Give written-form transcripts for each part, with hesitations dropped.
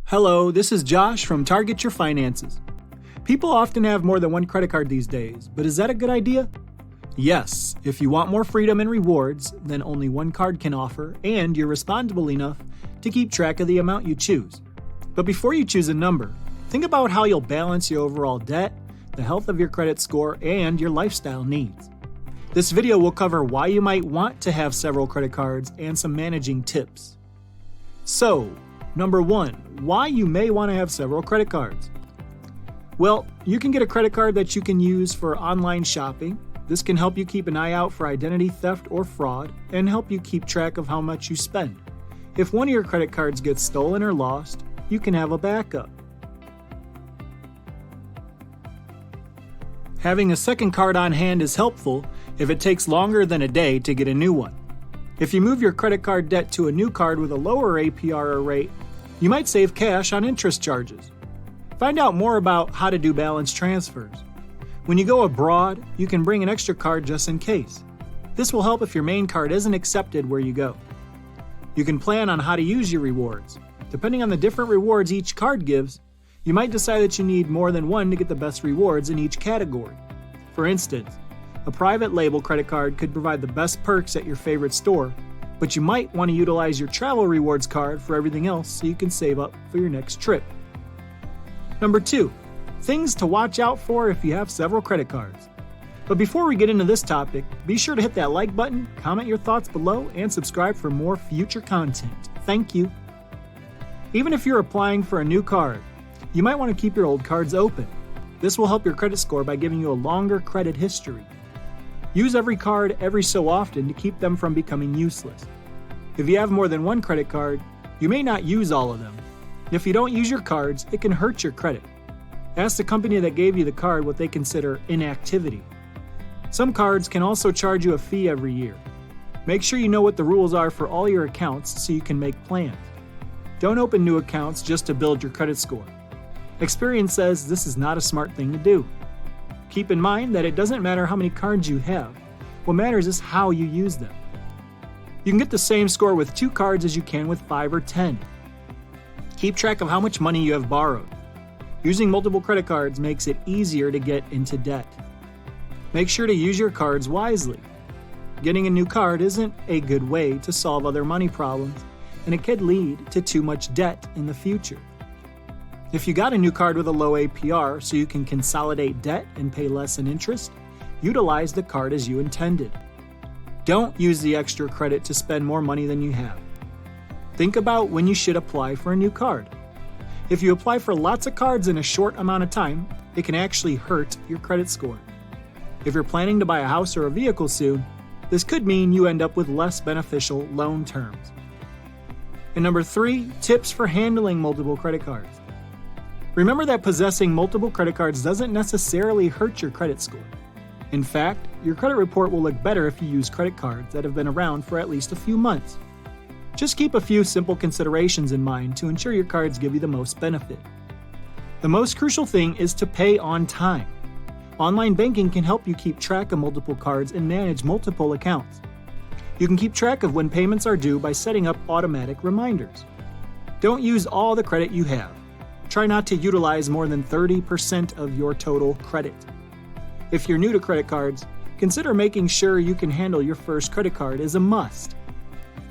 Hello, this is Josh from Target Your Finances. People often have more than one credit card these days, but is that a good idea? Yes, if you want more freedom and rewards than only one card can offer, and you're responsible enough to keep track of the amount you choose. But before you choose a number, think about how you'll balance your overall debt, the health of your credit score, and your lifestyle needs. This video will cover why you might want to have several credit cards and some managing tips. So, number 1, why you may want to have several credit cards. Well, you can get a credit card that you can use for online shopping. This can help you keep an eye out for identity theft or fraud and help you keep track of how much you spend. If one of your credit cards gets stolen or lost, you can have a backup. Having a second card on hand is helpful if it takes longer than a day to get a new one. If you move your credit card debt to a new card with a lower APR or rate, you might save cash on interest charges. Find out more about how to do balance transfers. When you go abroad, you can bring an extra card just in case. This will help if your main card isn't accepted where you go. You can plan on how to use your rewards. Depending on the different rewards each card gives, you might decide that you need more than one to get the best rewards in each category. For instance, a private label credit card could provide the best perks at your favorite store, but you might want to utilize your travel rewards card for everything else so you can save up for your next trip. Number 2, things to watch out for if you have several credit cards. But before we get into this topic, be sure to hit that like button, comment your thoughts below, and subscribe for more future content. Thank you. Even if you're applying for a new card, you might want to keep your old cards open. This will help your credit score by giving you a longer credit history. Use every card every so often to keep them from becoming useless. If you have more than one credit card, you may not use all of them. If you don't use your cards, it can hurt your credit. Ask the company that gave you the card what they consider inactivity. Some cards can also charge you a fee every year. Make sure you know what the rules are for all your accounts so you can make plans. Don't open new accounts just to build your credit score. Experience says this is not a smart thing to do. Keep in mind that it doesn't matter how many cards you have. What matters is how you use them. You can get the same score with 2 cards as you can with 5 or 10. Keep track of how much money you have borrowed. Using multiple credit cards makes it easier to get into debt. Make sure to use your cards wisely. Getting a new card isn't a good way to solve other money problems, and it could lead to too much debt in the future. If you got a new card with a low APR so you can consolidate debt and pay less in interest, utilize the card as you intended. Don't use the extra credit to spend more money than you have. Think about when you should apply for a new card. If you apply for lots of cards in a short amount of time, it can actually hurt your credit score. If you're planning to buy a house or a vehicle soon, this could mean you end up with less beneficial loan terms. And number 3, tips for handling multiple credit cards. Remember that possessing multiple credit cards doesn't necessarily hurt your credit score. In fact, your credit report will look better if you use credit cards that have been around for at least a few months. Just keep a few simple considerations in mind to ensure your cards give you the most benefit. The most crucial thing is to pay on time. Online banking can help you keep track of multiple cards and manage multiple accounts. You can keep track of when payments are due by setting up automatic reminders. Don't use all the credit you have. Try not to utilize more than 30% of your total credit. If you're new to credit cards, consider making sure you can handle your first credit card as a must.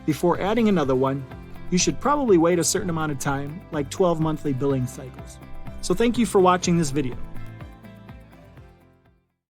Before adding another one, you should probably wait a certain amount of time, like 12 monthly billing cycles. So thank you for watching this video.